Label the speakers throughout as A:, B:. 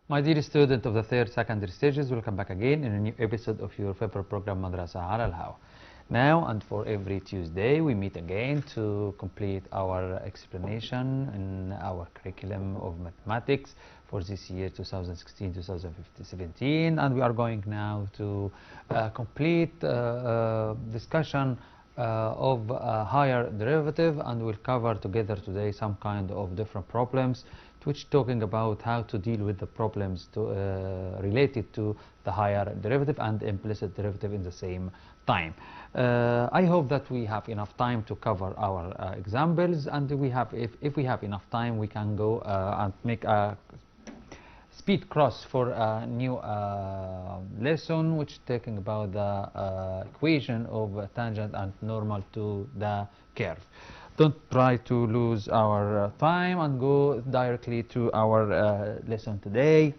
A: My dear student of the third secondary stages, welcome back again in a new episode of your favorite program Madrasa على الهوا. Now and for every Tuesday we meet again to complete our explanation in our curriculum of mathematics for this year 2016-2017, and we are going now to complete discussion of higher derivative, and we'll cover together today some kind of different problems which talking about how to deal with the problems related to the higher derivative and implicit derivative in the same time. I hope that we have enough time to cover our examples, and if we have enough time we can go and make a speed cross for a new lesson which is talking about the equation of tangent and normal to the curve. Don't try to lose our time and go directly to our lesson today.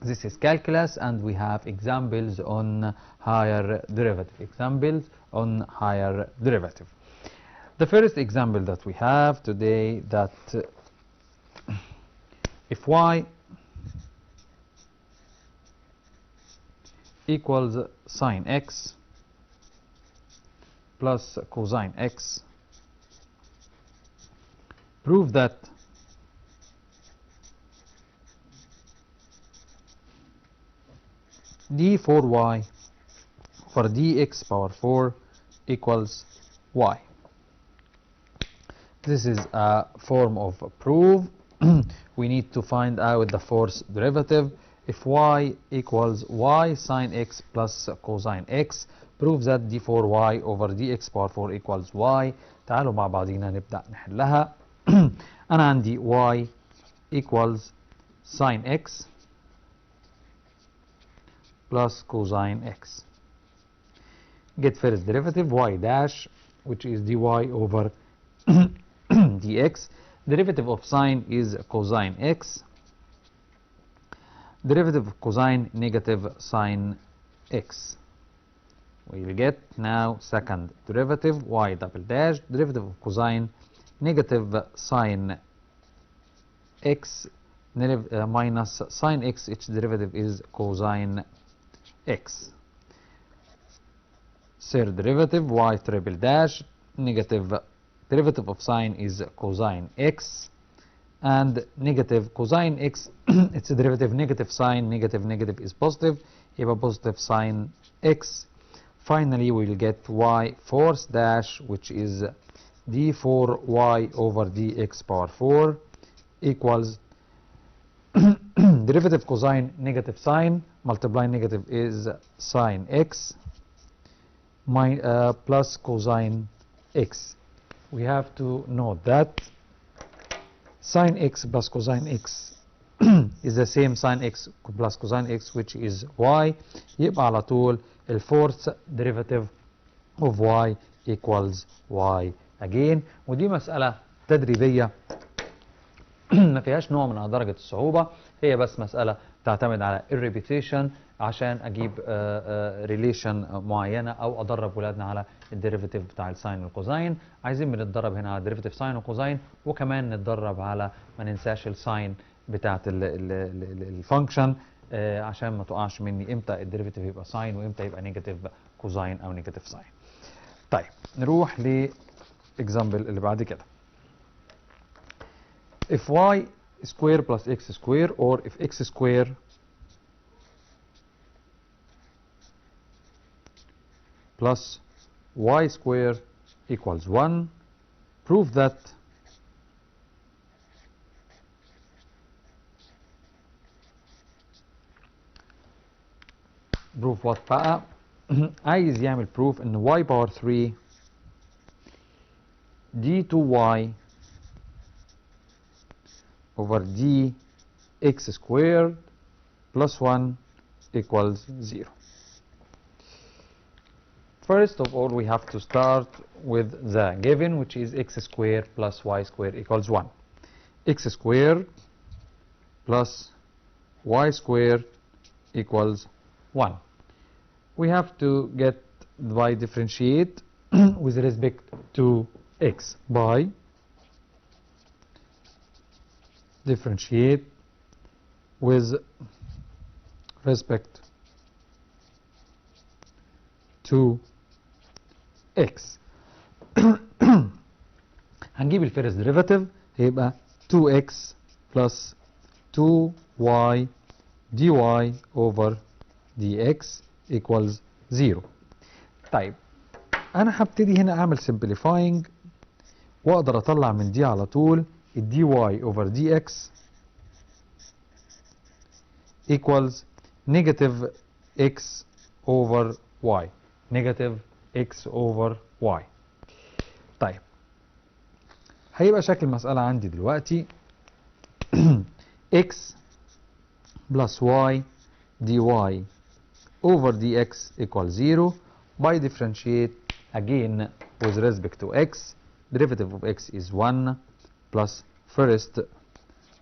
A: This is calculus, and we have examples on higher derivative. The first example that we have today, that if y equals sine x plus cosine x, prove that d for y for dx power 4 equals y. This is a form of proof. We need to find out the fourth derivative. If y equals y sine x plus cosine x, prove that d for y over dx power 4 equals y. تعالوا مع بعضينا نبدأ نحلها. أنا عندي y equals sine x plus cosine x. Get first derivative y dash, which is dy over dx. Derivative of sine is cosine x. Derivative of cosine negative sine x. We will get now second derivative y double dash. Derivative of cosine negative sine x minus sine x, its derivative is cosine x. Third derivative y triple dash, negative derivative of sine is cosine x, and negative cosine x its derivative negative sine, negative is positive, يبقى positive sine x. Finally we will get y fourth dash, which is d for y over dx power 4 equals derivative cosine negative sine multiply negative is sine x plus cosine x. We have to note that sine x plus cosine x is the same sine x plus cosine x, which is y. يبقى على طول the fourth derivative of y equals y again. ودي مسألة تدريبية ما فيهاش نوع من درجة الصعوبة، هي بس مسألة تعتمد على الريبيتيشن عشان أجيب ريليشن معينة أو أدرب ولادنا على الديريفيتيف بتاع الساين والكوزاين. عايزين بنتدرب هنا على ديريفيتيف ساين وكوزاين، وكمان نتدرب على ما ننساش الساين بتاعت الفانكشن عشان ما تقعش مني امتى الديريفيتيف يبقى ساين وامتى يبقى نيجاتيف كوزاين أو نيجاتيف ساين. طيب نروح لإكزامبل اللي بعد كده. If y square plus x square, or if x square plus y square equals 1, prove that proof what بقى؟ عايز يعمل proof ان y power 3 d2y over dx squared plus 1 equals 0. First of all, we have to start with the given, which is x squared plus y squared equals 1. X squared plus y squared equals 1. We have to get by differentiate with respect to x by differentiate with respect to x. هنجيب الفيرست ديريفاتيف، هيبقى 2x plus 2y dy over dx equals 0. طيب انا هبتدي هنا اعمل simplifying واقدر اطلع من دي على طول ال dy over dx equals negative x over y. negative x over y. طيب هيبقى شكل المسألة عندي دلوقتي x plus y dy over dx equals 0. By differentiate again with respect to x, derivative of x is 1 plus first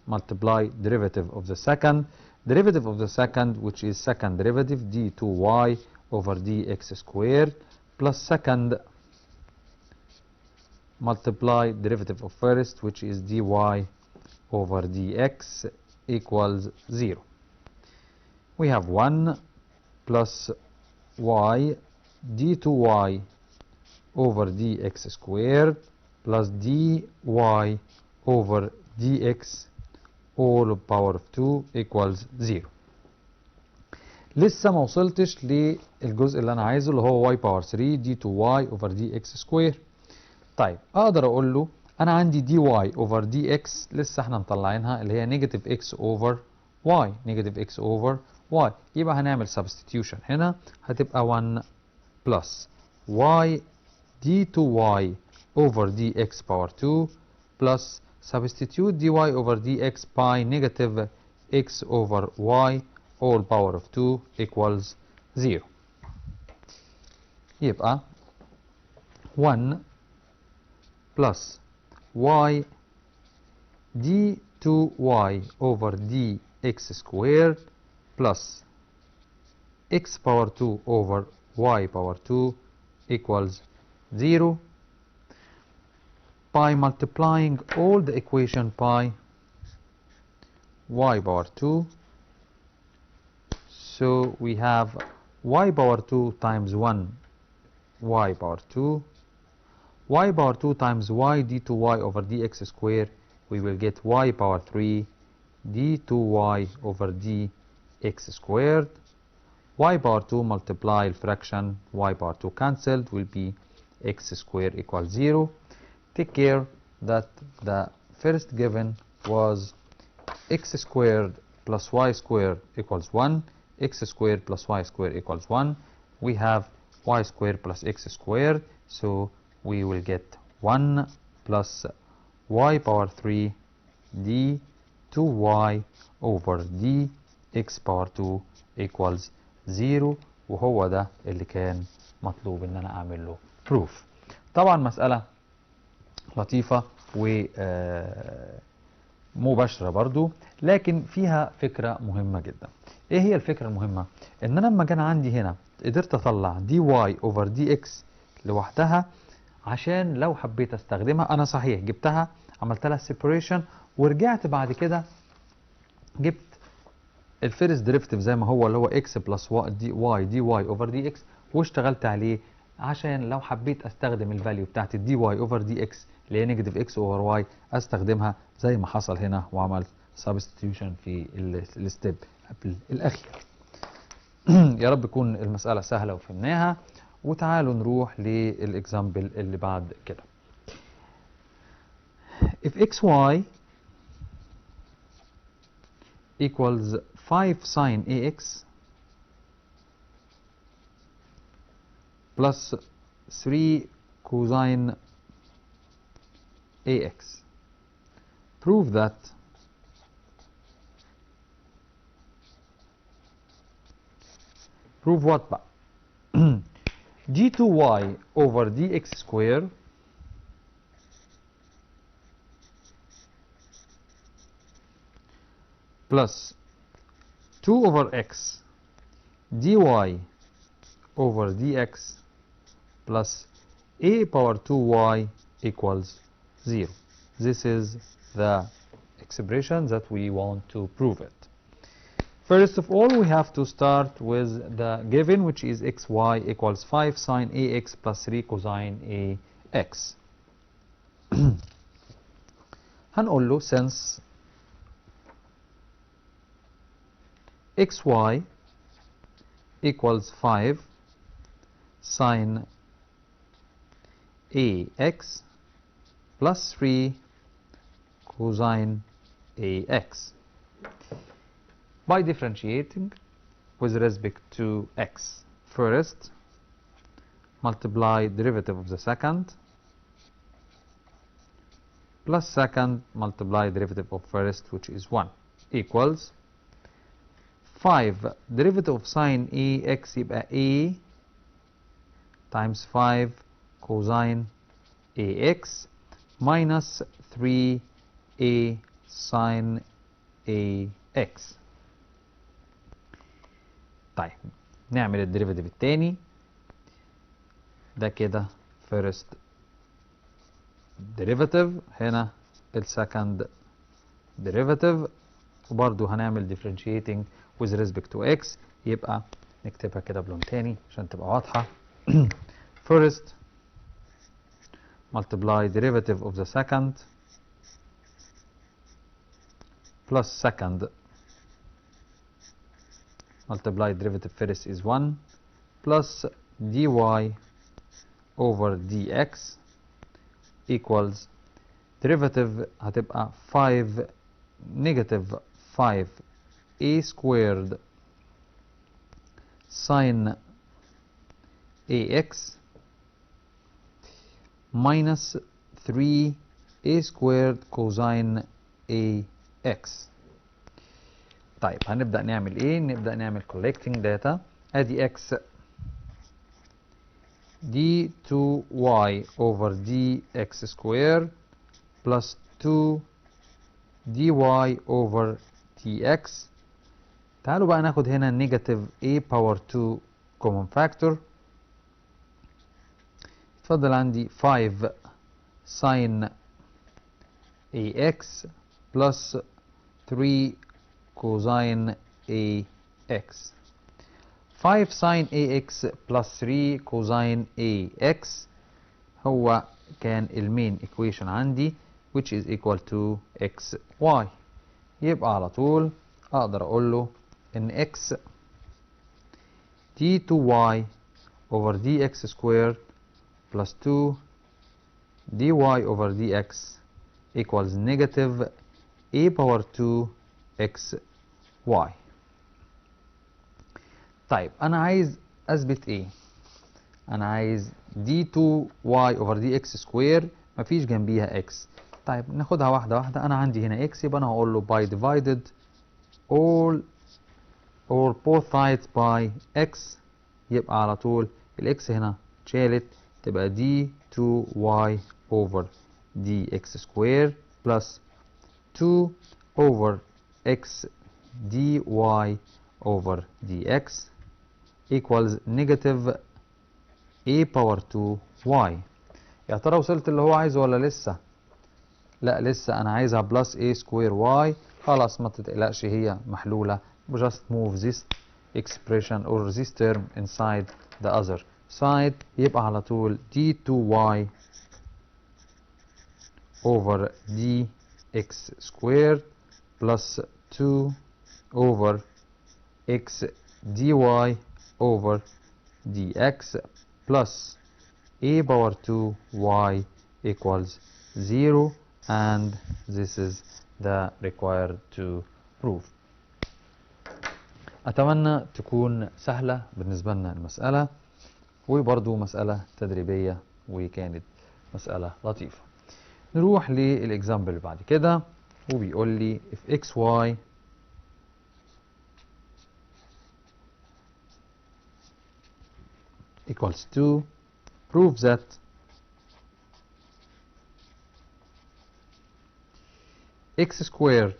A: multiply derivative of the second, derivative of the second, which is second derivative d2y over dx squared, plus second multiply derivative of first, which is dy over dx equals 0. We have 1 plus y d2y over dx squared plus dy over dx all power of 2 equals 0. لسه ما وصلتش للجزء اللي انا عايزه اللي هو y power 3 d2y over dx squared. طيب اقدر اقول له انا عندي dy over dx لسه احنا مطلعينها اللي هي negative x over y، negative x over y. يبقى هنعمل substitution هنا، هتبقى 1 plus y d2y over dx power 2 plus substitute dy over dx by negative x over y all power of 2 equals 0. يبقى 1 plus y d2y over dx squared plus x power 2 over y power 2 equals 0. By multiplying all the equation by y power 2, so we have y power 2 times 1 y power 2, y power 2 times y d2y over dx squared, we will get y power 3 d2y over dx squared. Y power 2 multiply fraction y power 2 cancelled will be x squared equals 0. Take care that the first given was x squared plus y squared equals 1, x squared plus y squared equals 1. We have y squared plus x squared, so we will get 1 plus y power 3 d 2y over d x power 2 equals 0. وهو ده اللي كان مطلوب ان انا اعمل له proof. طبعا مسألة لطيفة ومباشرة برضو، لكن فيها فكرة مهمة جدا. ايه هي الفكرة المهمة؟ ان انا لما كان عندي هنا قدرت اطلع dy over dx لوحدها عشان لو حبيت استخدمها. انا صحيح جبتها عملت لها separation ورجعت بعد كده جبت الفيرست ديريفيتيف زي ما هو اللي هو x بلس y dy over dx واشتغلت عليه عشان لو حبيت استخدم الفاليو بتاعت dy over dx اللي هي نيجاتيف x over y استخدمها زي ما حصل هنا وعملت substitution في الستيب قبل الاخير. يا رب تكون المسألة سهلة وفهمناها. وتعالوا نروح للاكزامبل اللي بعد كده. If xy equals 5 sine ax plus 3 cosine ax, prove that prove what بقى؟ d2y over dx square plus 2 over x dy over dx plus a power 2y equals 0. This is the expression that we want to prove it. First of all, we have to start with the given, which is xy equals 5 sine ax plus 3 cosine ax. هنقول له since xy equals 5 sine ax plus 3 cosine ax. By differentiating with respect to x, first multiply derivative of the second plus second multiply derivative of first, which is 1, equals 5 derivative of sine ax يبقى a times 5 cosine ax minus 3a sine ax. طيب نعمل الديريفاتيف التاني ده كده first derivative، هنا السكند derivative، وبرضه هنعمل differentiating with respect to x، يبقى نكتبها كده بلون تاني عشان تبقى واضحة. first multiply derivative of the second plus second multiply derivative first is 1 plus dy over dx equals derivative هتبقى 5 negative 5a squared sine ax minus 3a squared cosine ax. طيب هنبدأ نعمل ايه؟ نبدأ نعمل collecting data. ادي x d2y over dx squared plus 2 dy over dx. تعالوا بقى ناخد هنا negative a power 2 common factor. اتفضل عندي 5 sin ax plus 3 cosine ax. 5 sin ax plus 3 cosine ax هو كان المين equation عندي which is equal to xy. يبقى على طول اقدر اقول له ان x d2y over dx squared plus 2 dy over dx equals negative a power 2 xy. طيب انا عايز اثبت ايه؟ انا عايز d2y over dx square مفيش جنبيها x. طيب ناخدها واحده واحده. انا عندي هنا x يبقى انا هقول له by divided all or both sides by x، يبقى على طول الاكس هنا اتشالت تبقى d2y over dx square plus 2 over x dy over dx equals negative a power 2y. يا ترى وصلت اللي هو عايزه ولا لسه؟ لا لسه، انا عايزها بلس a square y. خلاص ما تتقلقش هي محلولة. just move this expression or this term inside the other side. يبقى على طول d2y over dx squared plus 2 over x dy over dx plus a power 2y equals 0, and this is the required to prove. أتمنى تكون سهلة بالنسبة لنا المسألة، وبرضو مسألة تدريبية وكانت مسألة لطيفة. نروح للإكزامبل اللي بعد كده، وبيقول لي if xy equals 2 prove that x squared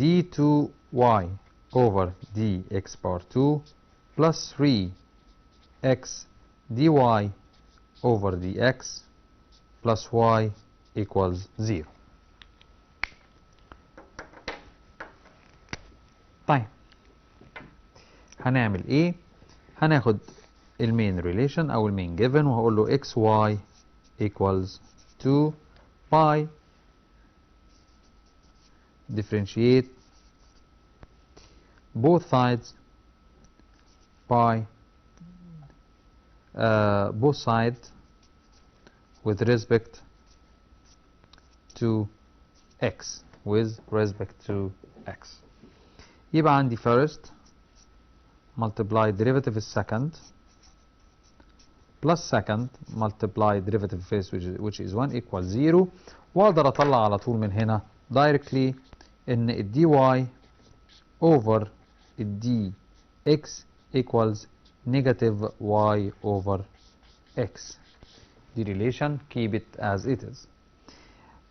A: d2y over dx power 2 plus 3x dy over dx plus y equals 0. طيب هنعمل ايه؟ هناخد المين ريليشن او المين جيفن وهقول له xy equals 2 باي differentiate both sides by both sides with respect to x with respect to x. يبقى عندي first multiply derivative is second plus second multiply derivative first which is 1 equals 0. واقدر اطلع على طول من هنا directly ان ال dy over ال dx equals negative y over x. دي relation keep it as it is.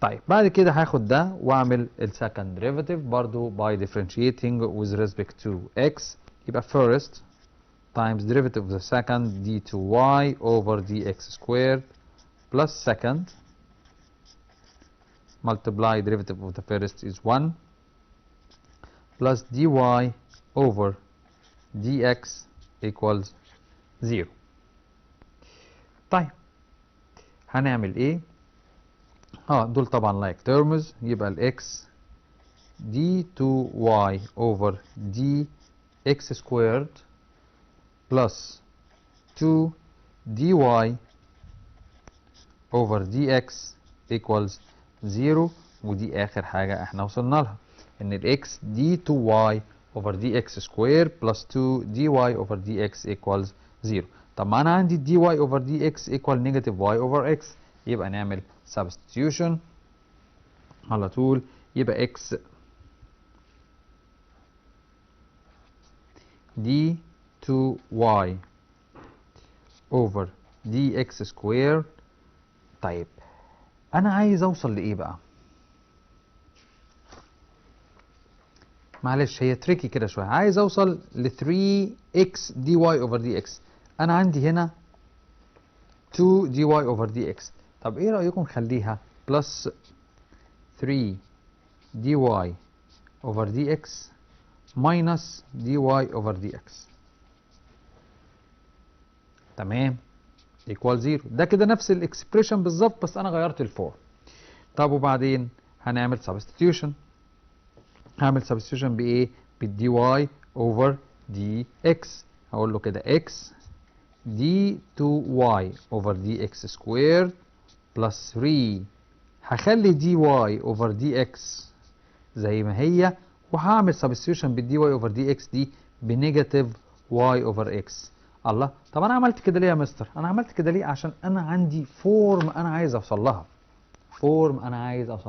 A: طيب بعد كده هاخد ده واعمل ال second derivative برضو by differentiating with respect to x. يبقى first times derivative of the second d2y over dx squared plus second multiply derivative of the first is 1 plus dy over dx equals 0. طيب هنعمل ايه؟ دول طبعا like terms. يبقى ال x d2y over dx squared plus 2 dy over dx equals 0. ودي آخر حاجة احنا وصلنا لها إن ال x d2y over dx squared plus 2 dy over dx equals 0. طب ما أنا عندي dy over dx equal negative y over x. يبقى نعمل substitution على طول. يبقى x d2y over dx squared. طيب أنا عايز أوصل لإيه بقى؟ معلش هي تريكي كده شوية. عايز أوصل ل 3x dy over dx. أنا عندي هنا 2 dy over dx. طب إيه رأيكم نخليها plus 3 dy over dx minus dy over dx. تمام equal 0. ده كده نفس الاكسبريشن بالظبط بس أنا غيرت الفورم. طب وبعدين هنعمل substitution. هعمل substitution بإيه؟ بالdy over dx. هقول له كده x d2y over dx squared plus 3. هخلي dy over dx زي ما هي وهعمل substitution بالdy over dx دي بنيجاتيف y over x. الله، طب انا عملت كده ليه يا مستر؟ انا عملت كده ليه عشان انا عندي فورم انا عايز اوصل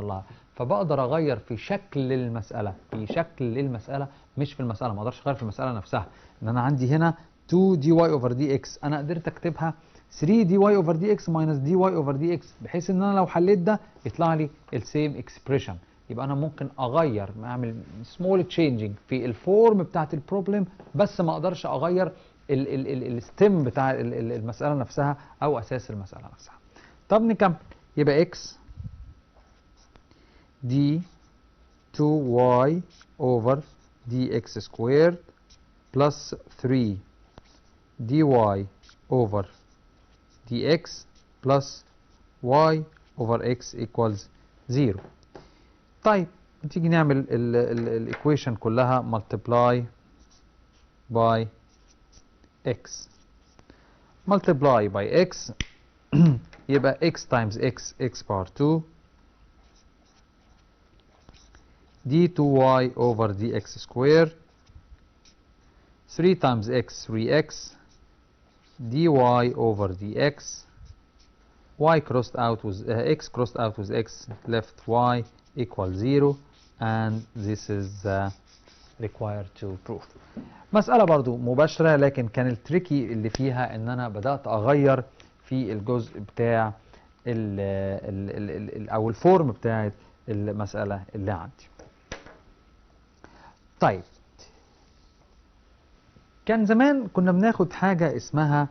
A: لها. فبقدر اغير في شكل المساله، مش في المساله. ما اقدرش اغير في المساله نفسها. ان انا عندي هنا 2 dy over dx انا قدرت اكتبها 3 dy over dx minus dy over dx بحيث ان انا لو حليت ده يطلع لي السيم اكسبريشن. يبقى انا ممكن اغير، اعمل سمول تشينجينج في الفورم بتاعت البروبلم بس ما اقدرش اغير الستيم بتاع المساله نفسها او اساس المساله نفسها. طب نكمل. يبقى x d2y over dx squared plus 3 dy over dx plus y over x equals 0. طيب تيجي نعمل الايكويشن كلها multiply by x. multiply by x يبقى x times x power 2 d2y over dx squared 3 times x 3x dy over dx y crossed out with x crossed out with x left y equal 0 and this is required to prove. مسألة برضو مباشرة لكن كان التريكي اللي فيها ان انا بدأت اغير في الجزء بتاع او الفورم بتاعت المسألة اللي عندي. طيب كان زمان كنا بناخد حاجة اسمها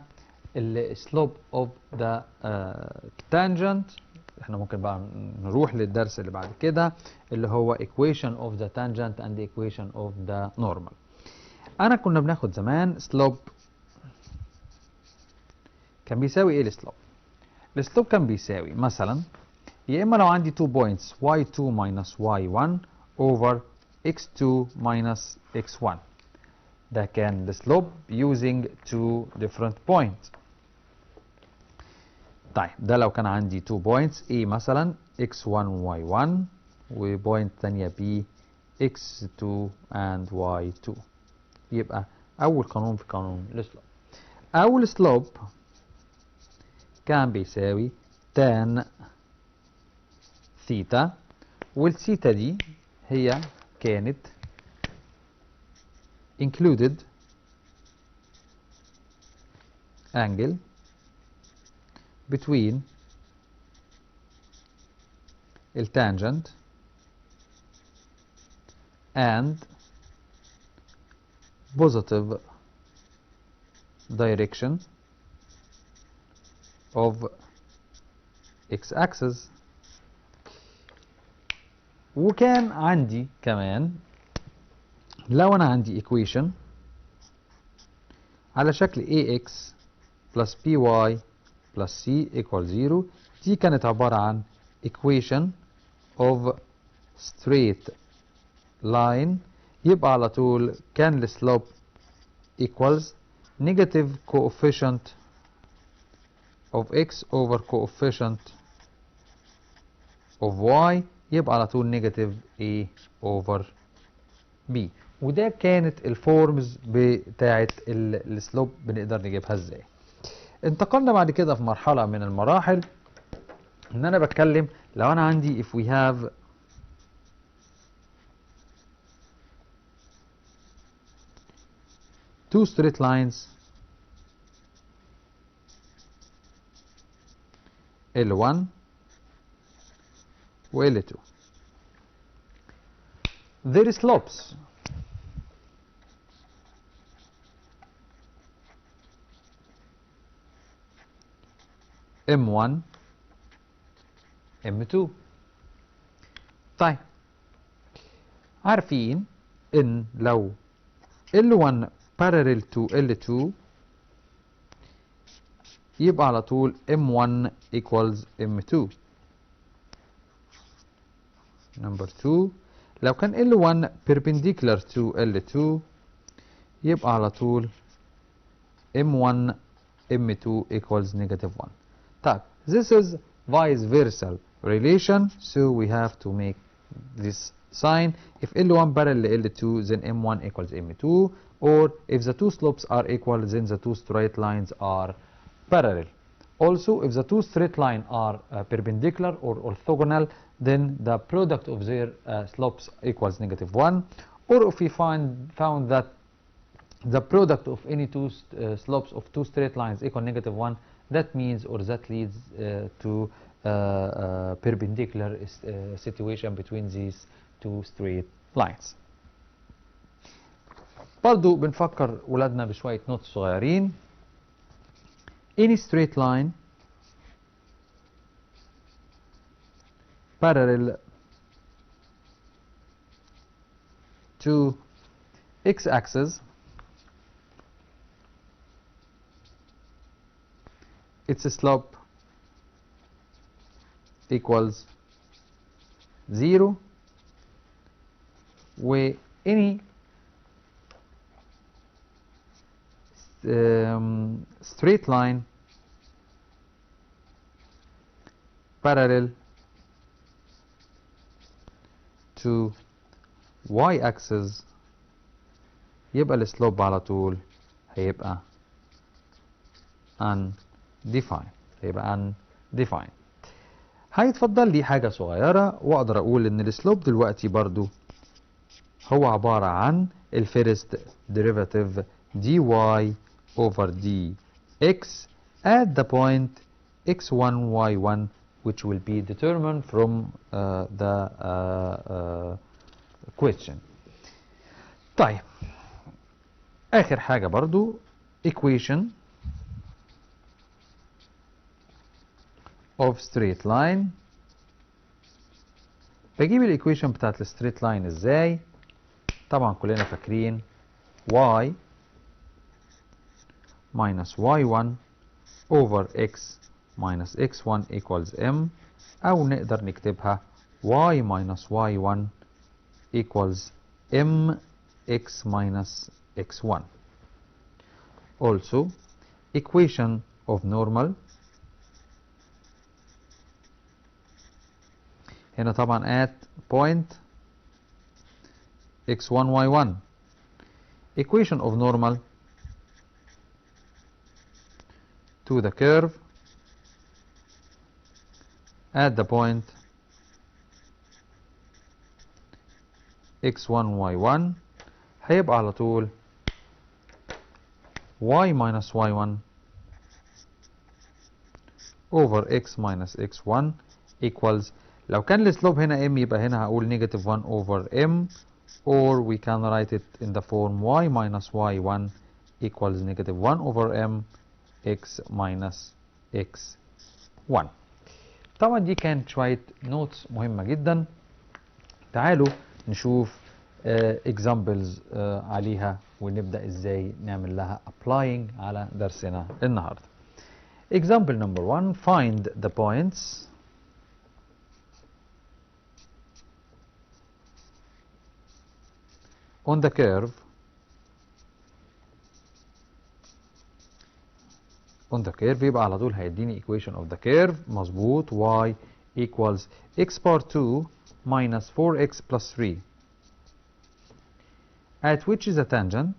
A: السلوب اوف ذا تانجنت. احنا ممكن بقى نروح للدرس اللي بعد كده اللي هو equation of the tangent and equation of the normal. انا كنا بناخد زمان سلوب كان بيساوي ايه السلوب؟ السلوب كان بيساوي مثلا يا اما لو عندي 2 points y2 minus y1 over x2 minus x1 ده كان السلوب using two different points. طيب ده لو كان عندي 2 points A مثلا x1 y1 وبوينت ثانيه B x2 and y2 يبقى اول قانون في قانون السلوب اول سلوب كان بيساوي tan ثيتا والثيتا دي هي كانت included angle between التانجنت and positive direction of x-axis. وكان عندي كمان لو انا عندي equation على شكل ax plus by plus c equals 0 دي كانت عبارة عن equation of straight line يبقى على طول كان السلوب equals negative coefficient of x over coefficient of y يبقى على طول negative a over b. وده كانت الفورمز بتاعت السلوب بنقدر نجيبها ازاي. انتقلنا بعد كده في مرحلة من المراحل ان انا بتكلم لو انا عندي if we have two straight lines L1 و L2 their slopes M1 M2. طيب عارفين ان لو L1 parallel to L2 يبقى على طول M1 equals M2. number 2 لو كان L1 perpendicular to L2 يبقى على طول M1 M2 equals negative 1. طيب this is vice versa relation so we have to make this sign. If L1 parallel L2 then M1 equals M2 or if the two slopes are equal then the two straight lines are parallel. Also if the two straight lines are perpendicular or orthogonal then the product of their slopes equals negative 1 or if we found that the product of any two slopes of two straight lines equal negative 1 that means or that leads to perpendicular situation between these two straight lines. برضو بنفكر ولادنا بشوية نوت صغيرين. Any straight line parallel to x-axis its slope equals 0 where any straight line parallel to y-axis يبقى السلوب على طول هيبقى undefined. هيبقى undefined. هيتفضل لي حاجة صغيرة واقدر اقول ان السلوب دلوقتي برضو هو عبارة عن الفيرست derivative dy over dx at the point x1 y1 which will be determined from the question. طيب آخر حاجة برضو equation of straight line. بجيب الايكويشن بتاعت الستريت لاين ازاي؟ طبعا كلنا فاكرين y minus y1 over x minus x1 equals m، أو نقدر نكتبها y minus y1 equals m x minus x1. Also, equation of normal هنا طبعا at point x1 y1. Equation of normal to the curve at the point x1 y1 هيبقى على طول y minus y1 over x minus x1 equals، لو كان السلوب هنا m يبقى هنا هقول negative 1 over m، or we can write it in the form y minus y1 equals negative 1 over m x minus x1. طبعا دي كانت شوية نوتس مهمة جدا. تعالوا نشوف examples عليها ونبدأ ازاي نعمل لها applying على درسنا النهاردة. Example number 1, find the points on the curve يبقى على طول هيديني equation of the curve مظبوط y equals x bar 2 minus 4x plus 3 at which is a tangent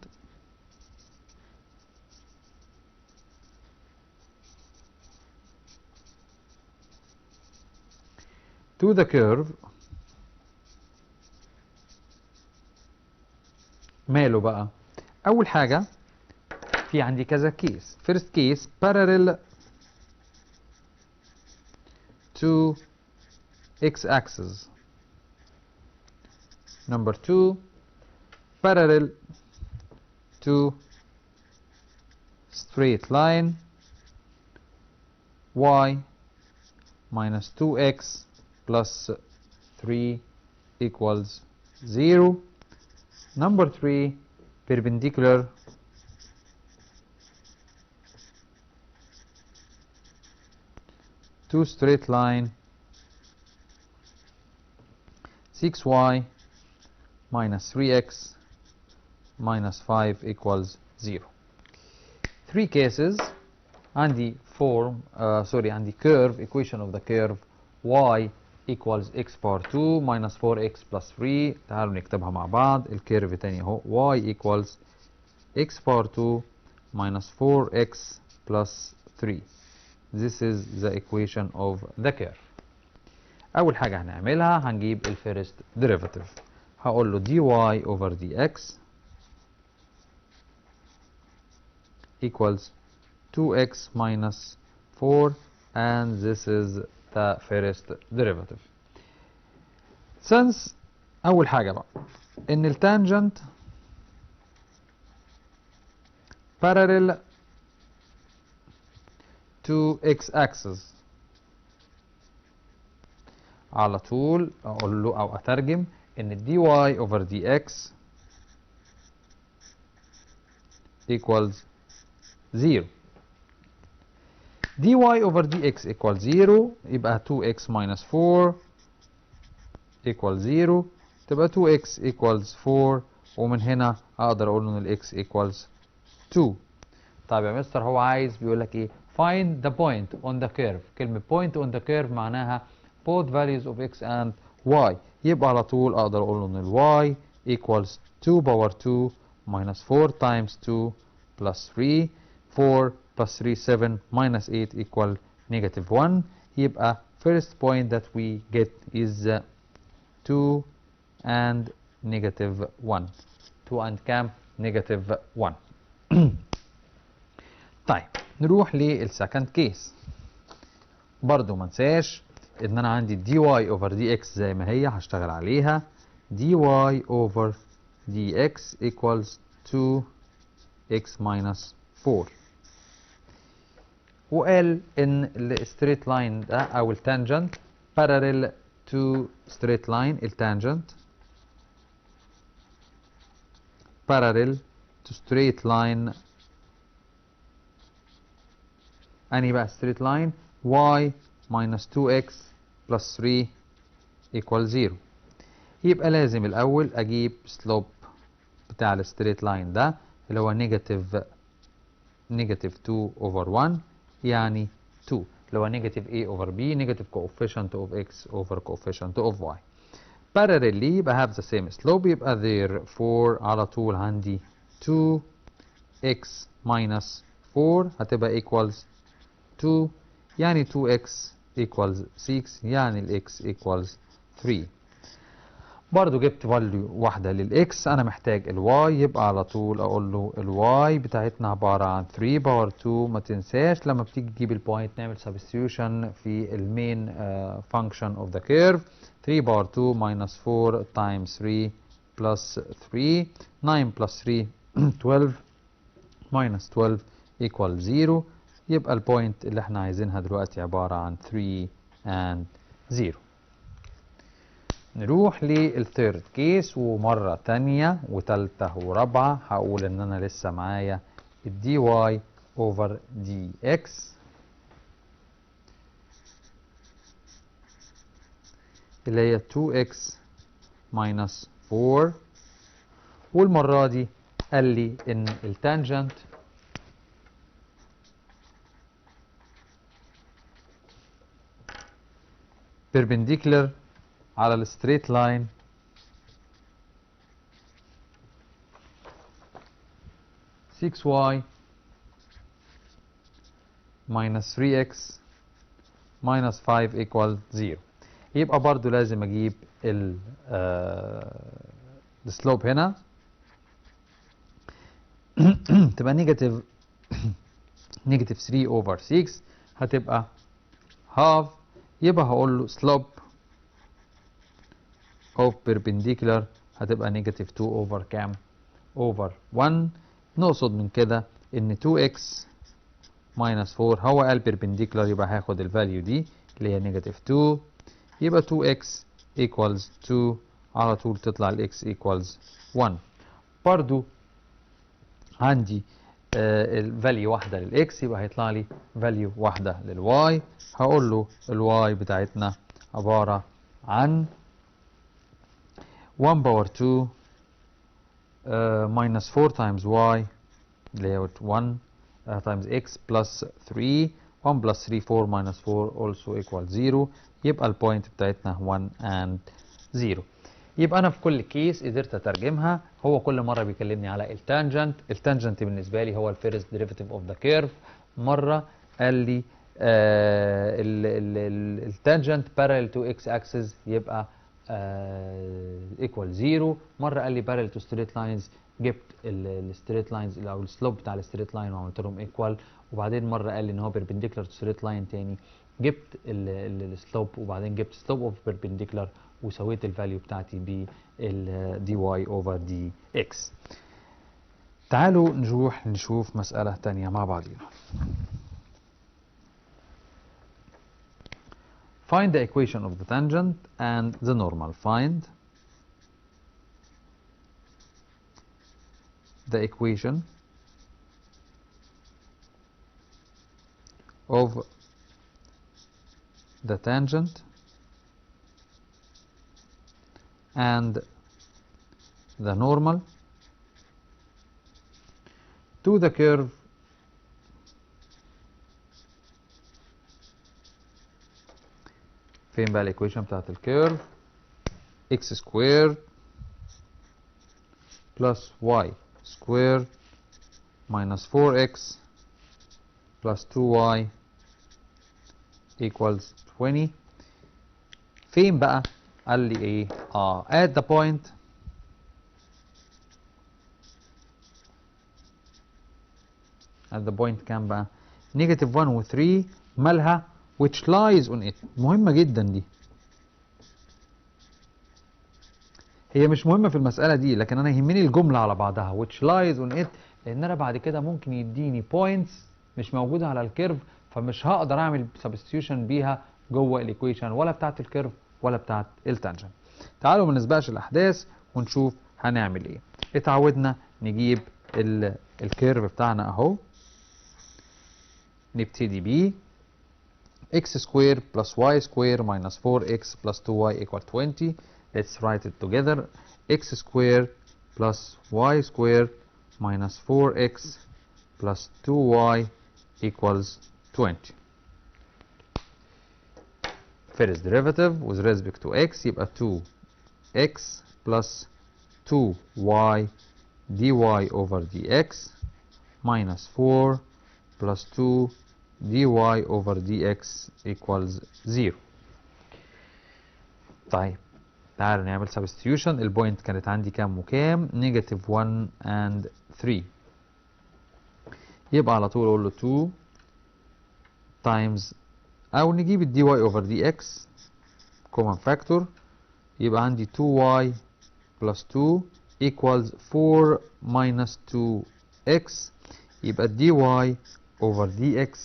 A: to the curve. ماله بقى؟ أول حاجة في عندي كذا كيس. First case parallel to x axis. Number 2 parallel to straight line y minus 2x plus 3 equals 0. Number 3 perpendicular to straight line 6y minus 3x minus 5 equals 0. Three cases. عندي عندي curve, equation of the curve y equals x bar 2 minus 4x plus 3. تعالوا نكتبها مع بعض. الكيرف تاني اهو y equals x bar 2 minus 4x plus 3. This is the equation of the curve. أول حاجة هنعملها هنجيب الفيرست derivative. هقول له dy over dx equals 2x minus 4, and this is the first derivative. Since أول حاجة بقى إن التانجنت parallel to x axis، على طول أقول له أو أترجم إن dy over dx equals 0. dy over dx equals 0 يبقى 2x minus 4 equals 0، تبقى 2x equals 4، ومن هنا أقدر أقول إن ال x equals 2. طيب يا مستر هو عايز بيقول لك إيه؟ find the point on the curve. كلمة point on the curve معناها both values of x and y، يبقى على طول أقدر أقول إن ال y equals 2 power 2 minus 4 times 2 plus 3. 4 plus 3 7 minus 8 equal negative 1. يبقى first point that we get is 2 and negative 1. 2 and كام؟ negative 1. طيب نروح للسكند كيس. برضو ما ننساش ان انا عندي dy over dx زي ما هي هشتغل عليها. dy over dx equals 2x minus 4. وقال ان الستريت لاين ده او التانجنت parallel to straight line، التانجنت parallel to straight line أني بقى straight line y minus 2x plus 3 equal 0. يبقى لازم الأول أجيب slope بتاع الستريت لاين ده اللي هو نيجاتيف 2 over 1 يعني 2 اللي هو نيجاتيف a over b نيجاتيف coefficient of x over coefficient of y. parallelly يبقى have the same slope يبقى therefore على طول عندي 2x minus 4 هتبقى equals 2 يعني 2x equals 6 يعني ال x equals 3. برضو جبت فاليو واحدة للإكس أنا محتاج الواي يبقى على طول أقول له الواي بتاعتنا عبارة عن 3 باور 2. ما تنساش لما بتيجي تجيب البوينت نعمل سبستيوشن في المين فانكشن اوف ذا كيرف. 3 باور 2 minus 4 times 3 plus 3 9 plus 3 12 minus 12 equal 0. يبقى البوينت اللي احنا عايزينها دلوقتي عبارة عن 3 and 0. نروح للثيرد كيس ومرة تانية وتالتة ورابعة هقول ان انا لسه معايا الدي واي اوفر دي اكس اللي هي 2x minus 4 والمرة دي قال لي ان التانجنت perpendicular على الستريت لاين y minus 3x minus 5 equal 0. يبقى برضو لازم اجيب السلوب هنا تبقى نيجاتيف 3 over 6 هتبقى half. يبقى هقول له slope of perpendicular هتبقى نيجاتيف 2 over كام؟ over 1. نقصد من كده ان 2x minus 4 هو قال perpendicular يبقى هاخد الفاليو دي اللي هي نيجاتيف 2 يبقى 2x equals 2 على طول تطلع ال x equals 1. برضو عندي الفاليو واحدة للx يبقى هيطلع لي فاليو واحدة للy. هقول له الy بتاعتنا عبارة عن 1 باور 2 minus 4 times y اللي هي 1 times x plus 3 1 plus 3 4 minus 4 also equal 0. يبقى البوينت بتاعتنا 1 and 0. يبقى انا في كل كيس قدرت اترجمها. هو كل مره بيكلمني على التانجنت بالنسبه لي هو الفيرست ديريفيتيف اوف ذا كيرف. مره قال لي التانجنت parallel to x axis يبقى equal 0. مره قال لي parallel to straight lines جبت الستريت لاينز او السلوب بتاع الستريت لاين وعملت لهم ايكوال. وبعدين مره قال لي ان هو بيربنديكولار تو ستريت لاين تاني جبت السلوب وبعدين جبت سلوب اوف بيربنديكولار وسويت الفاليو بتاعتي بال دي واي اوفر دي اكس. تعالوا نروح نشوف مساله تانيه مع بعضينا. Find the equation of the tangent and the normal. Find the equation of the tangent and the normal to the curve فين بقى الايكويشن بتاعت الكيرف؟ x squared plus y squared minus 4x plus 2y equals 20. فين بقى؟ قال لي ايه؟ at the point كام بقى؟ نيجاتيف 1 و 3 مالها؟ which lies on it. مهمة جدا دي. هي مش مهمة في المسألة دي لكن أنا يهمني الجملة على بعضها which lies on it لأن أنا بعد كده ممكن يديني points مش موجودة على الكيرف فمش هقدر أعمل substitution بيها جوه الإيكويشن ولا بتاعة الكيرف ولا بتاعة التانجنت. تعالوا ما نسبقش الأحداث ونشوف هنعمل إيه. اتعودنا نجيب الكيرف بتاعنا اهو. نبتدي بيه x square plus y square minus 4x plus 2y equal 20. Let's write it together. X square plus y square minus 4x plus 2y equals 20. First derivative with respect to x يبقى 2x plus 2y dy over dx minus 4 plus 2 dy over dx equals 0. طيب تعالوا نعمل substitution. البوينت كانت عندي كام وكام؟ نيجاتيف 1 and 3. يبقى على طول اقول له 2 times او نجيب الدي واي اوفر دي اكس common factor. يبقى عندي 2y plus 2 equals 4 minus 2x. يبقى الدي واي over dx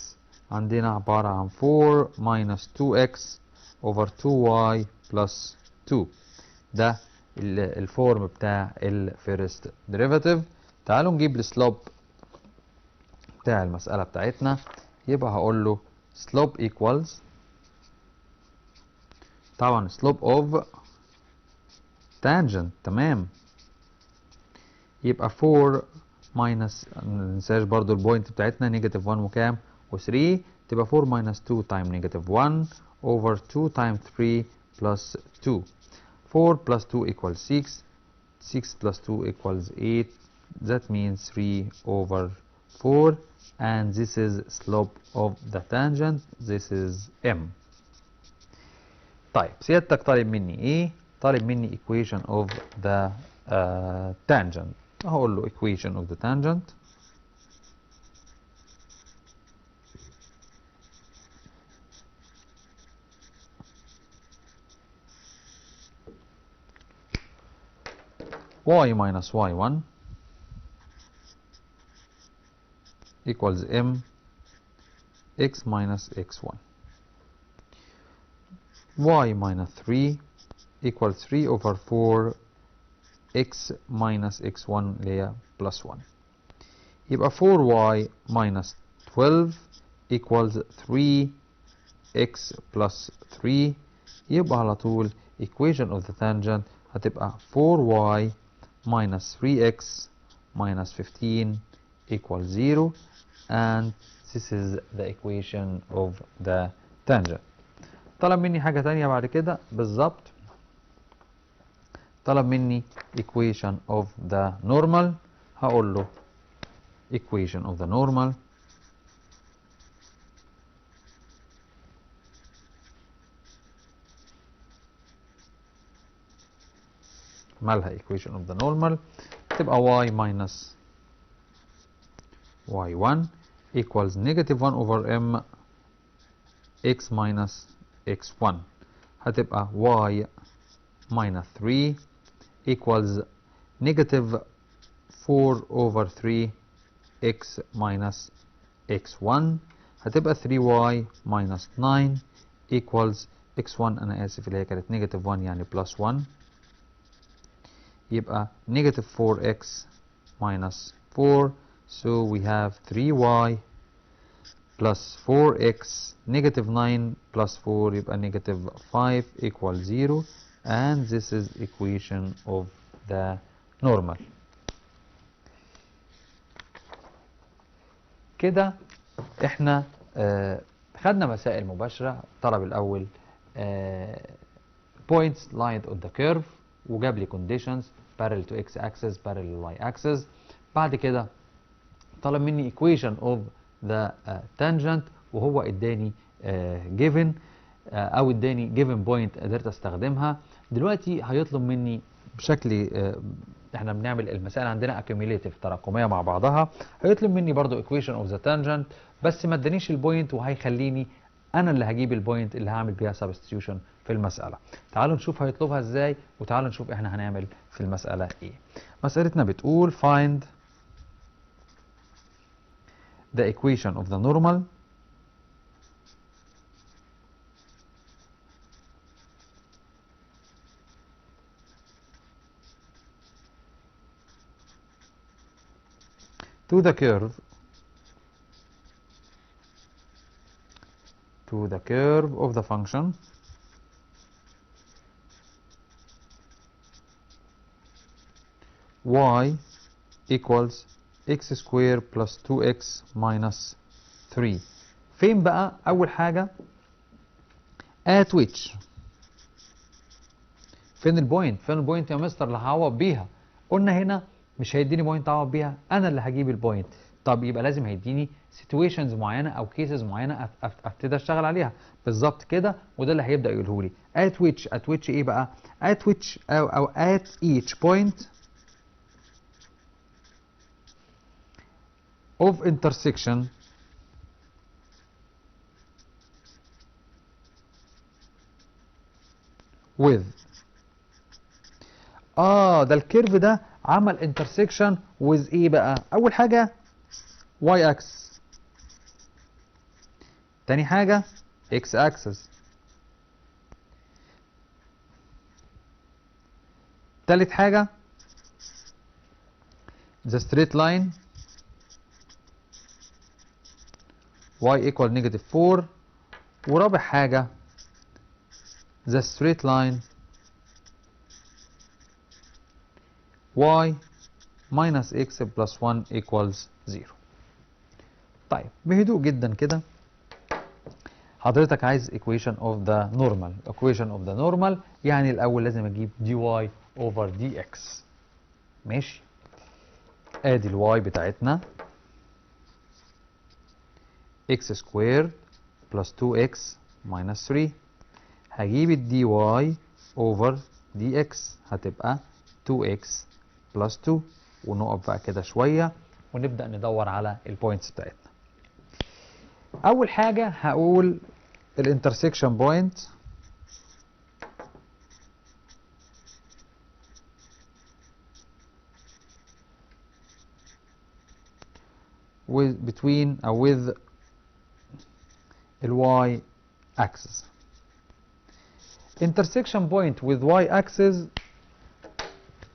A: عندنا عبارة عن 4 minus 2x over 2y plus 2. ده الفورم بتاع الفيرست ديريفاتيف. تعالوا نجيب السلوب بتاع المسألة بتاعتنا. يبقى هقول له slope equals طبعا slope of tangent. تمام. يبقى 4 minus مننساش برضو البوينت بتاعتنا نيجاتيف 1 وكام و3. تبقى 4 minus 2 times نيجاتيف 1 over 2 times 3 plus 2. 4 plus 2 equals 6. 6 plus 2 equals 8. That means 3 over 4. And this is slope of the tangent. This is m. طيب سيادتك طالب مني ايه؟ طالب مني equation of the tangent. هقول له equation of the tangent y minus y1 equals m x minus x1. y minus 3 equals 3 over 4 x minus x1 اللي هي plus 1. يبقى 4y minus 12 equals 3x plus 3. يبقى على طول equation of the tangent هتبقى 4y minus 3x minus 15 equals 0. And this is the equation of the tangent. طلب مني حاجة تانية بعد كده بالظبط. طلب مني equation of the normal. هقول له equation of the normal مالها equation of the normal تبقى y minus y1 equals negative 1 over m x minus x1. هتبقى y minus 3 equals negative 4 over 3 x minus x1. هتبقى 3y minus 9 equals x1 أنا آسف اللي هي كانت negative 1 يعني plus 1. يبقى negative 4x minus 4. So we have 3y plus 4x negative 9 plus 4 يبقى negative 5 equals 0. And this is equation of the normal. كده احنا خدنا مسائل مباشرة. الطلب الأول points lined on the curve وجاب لي conditions parallel to x axis parallel y axis. بعد كده طلب مني equation of the tangent وهو اداني given او اداني given point قدرت استخدمها. دلوقتي هيطلب مني بشكل احنا بنعمل المسائل عندنا accumulative تراكميه مع بعضها. هيطلب مني برضو equation of the tangent بس ما ادانيش البوينت وهيخليني انا اللي هجيب البوينت اللي هعمل بيها substitution في المساله. تعالوا نشوف هيطلبها ازاي وتعالوا نشوف احنا هنعمل في المساله ايه. مسألتنا بتقول find the equation of the normal to the curve of the function y equals x square plus 2x minus 3. فين بقى أول حاجة؟ at which. فين البوينت؟ فين البوينت يا مستر اللي هعوض بيها؟ قلنا هنا مش هيديني بوينت اعوض بيها، انا اللي هجيب البوينت. طب يبقى لازم هيديني situations معينه او cases معينه ابتدي اشتغل عليها بالظبط كده، وده اللي هيبدا يقوله لي at which ايه بقى؟ at which او at each point of intersection with. ده الكيرف ده عمل intersection with ايه بقى؟ اول حاجه y axis، تاني حاجه x axis، تالت حاجه the straight line y equal -4، ورابع حاجه the straight line y minus x plus 1 equals 0. طيب بهدوء جدا كده، حضرتك عايز equation of the normal. equation of the normal يعني الأول لازم أجيب dy over dx. ماشي، آدي الواي بتاعتنا x squared plus 2x minus 3. هجيب الdy over dx هتبقى 2x plus 2، ونقف بقى كده شوية ونبدأ ندور على البوينتس بتاعتنا. أول حاجة هقول الانترسكشن بوينت between أو with y axis. intersection point with y axis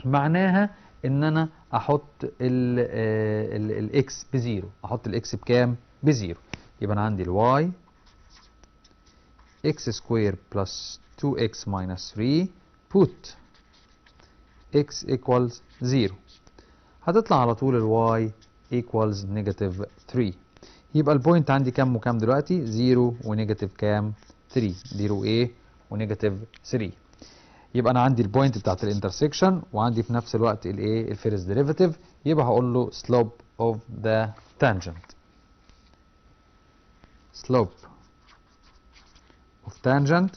A: معناها ان انا احط الاكس بزيرو. احط الاكس بكام؟ بزيرو. يبقى انا عندي الواي x square plus 2x minus 3 put x equals 0. هتطلع على طول الواي equals negative 3. يبقى البوينت عندي كام وكام دلوقتي؟ 0 ونيجاتيف كام؟ 3. 0 ايه ونيجاتيف 3. يبقى انا عندي البوينت بتاعت الانترسكشن، وعندي في نفس الوقت الايه؟ الفيرست ديريفيتيف. يبقى هقول له slope of the tangent. slope of tangent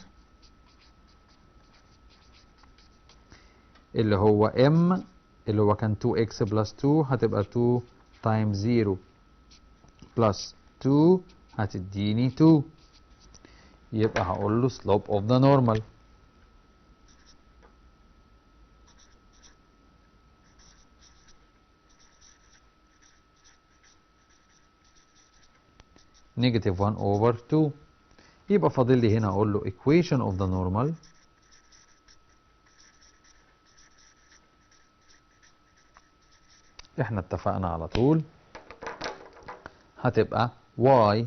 A: اللي هو m اللي هو كان 2x plus 2 هتبقى 2 times 0 plus 2 هتديني 2. يبقى هقول له slope of the normal. negative 1 over 2. يبقى فاضل لي هنا اقول له equation of the normal احنا اتفقنا على طول هتبقى y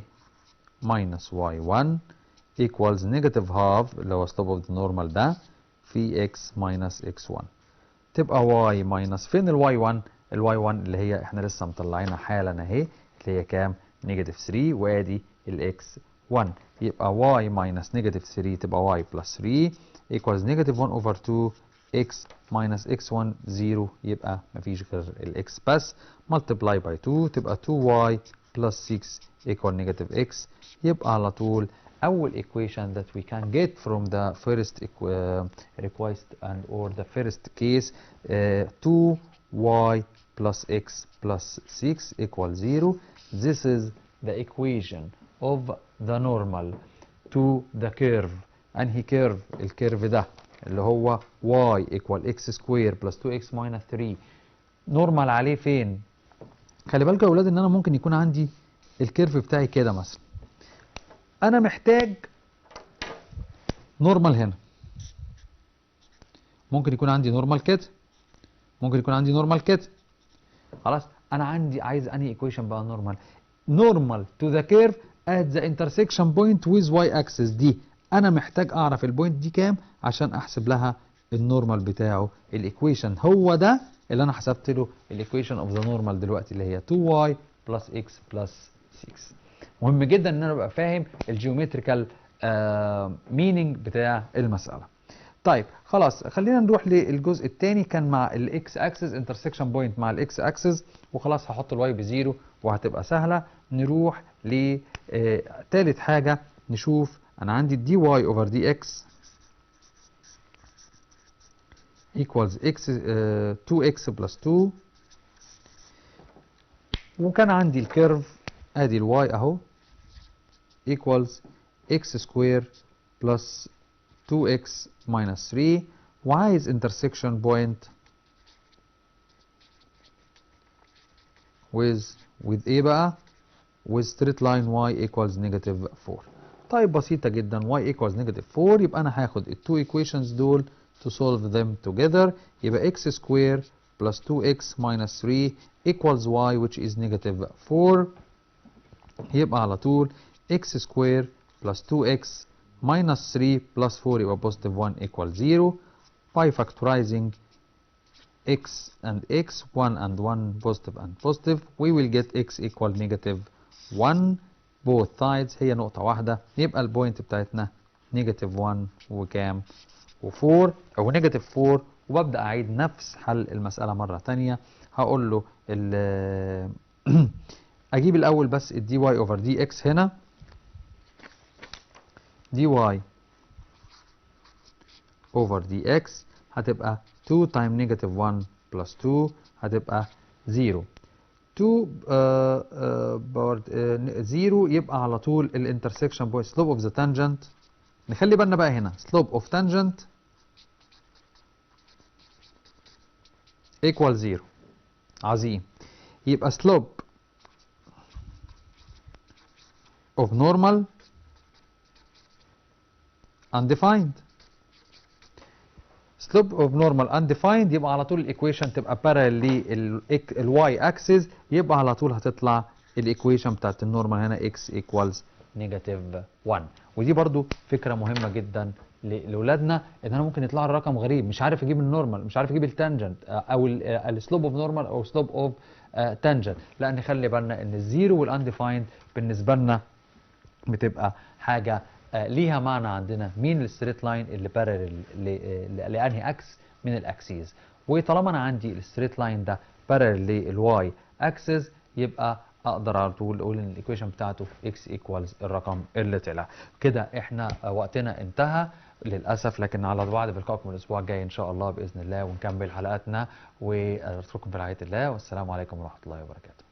A: minus y1 equals negative half اللي هو slope of the normal ده في x minus x1. تبقى y minus فين ال y1؟ ال y1 اللي هي احنا لسه مطلعينها حالا اهي، اللي هي كام؟ negative 3، وادي ال x1. يبقى y minus negative 3 تبقى y plus 3 equals negative 1 over 2 x minus x1 0. يبقى مفيش غير ال x بس، multiply by 2 تبقى 2y plus 6 equal negative x. يبقى على طول أول equation that we can get from the first request and or the first case 2y plus x plus 6 equal 0. This is the equation of the normal to the curve. أنهي curve؟ الكيرف ده اللي هو y equal x square plus 2x minus 3. نورمال عليه فين؟ خلي بالكم يا أولاد إن أنا ممكن يكون عندي الكيرف بتاعي كده مثلا. أنا محتاج نورمال هنا. ممكن يكون عندي نورمال كده، ممكن يكون عندي نورمال كده. خلاص، انا عندي عايز انهي ايكويشن بقى نورمال؟ نورمال تو ذا كيرف ات ذا انترسكشن بوينت ويز واي اكسس. دي انا محتاج اعرف البوينت دي كام عشان احسب لها النورمال بتاعه. الايكويشن هو ده اللي انا حسبت له الايكويشن اوف ذا نورمال دلوقتي، اللي هي 2y بلس x بلس 6. مهم جدا ان انا ابقى فاهم الجيومتريكال مينينج بتاع المساله. طيب خلاص، خلينا نروح للجزء الثاني. كان مع الاكس اكسس انترسكشن بوينت مع الاكس اكسس، وخلاص هحط الواي بزيرو وهتبقى سهله. نروح لثالث حاجه، نشوف انا عندي دي واي اوفر دي اكس equals x 2x بلس 2، وكان عندي الكيرف ادي الواي اهو equals x سكوير بلس 2x minus 3، وعايز intersection point with ايه بقى؟ with straight line y equals negative 4. طيب بسيطة جدا، y equals negative 4، يبقى أنا هاخد ال two equations دول to solve them together. يبقى x square plus 2x minus 3 equals y which is negative 4. يبقى على طول x square plus 2x minus 3 plus 4 يبقى positive 1 equals 0. By factorizing x and x 1 and 1 positive and positive we will get x equal negative 1 both sides. هي نقطة واحدة، يبقى البوينت بتاعتنا negative 1 وكام و4 أو negative 4. وببدأ أعيد نفس حل المسألة مرة تانية. هقول له أجيب الأول بس ال dy over dx هنا. dy over dx هتبقى 2 times negative 1 plus 2 هتبقى 0. 2 باور 0 يبقى على طول الانترسكشن بوينت سلوب اوف ذا تانجنت. نخلي بالنا بقى هنا سلوب اوف تانجنت equal 0. عظيم. يبقى سلوب of normal undefined. slope of normal undefined يبقى على طول الايكويشن تبقى parallel للواي اكسس، يبقى على طول هتطلع الايكويشن بتاعت النورمال هنا x equals negative 1. ودي برضو فكره مهمه جدا لاولادنا، ان انا ممكن يطلع لي رقم غريب مش عارف اجيب النورمال، مش عارف اجيب التانجنت او السلوب اوف نورمال او سلوب اوف تانجنت. لا نخلي بالنا ان الزيرو والانديفايند بالنسبه لنا بتبقى حاجه ليها معنى عندنا. مين الستريت لاين اللي بارلل لانهي اكس من الاكسيز؟ وطالما انا عندي الستريت لاين ده بارلل للواي اكسس، يبقى اقدر على طول اقول ان الايكويشن بتاعته اكس ايكوالز الرقم اللي طلع. كده احنا وقتنا انتهى للاسف، لكن على وعد بلقائكم الاسبوع الجاي ان شاء الله باذن الله ونكمل حلقاتنا، واترككم في رعايه الله، والسلام عليكم ورحمه الله وبركاته.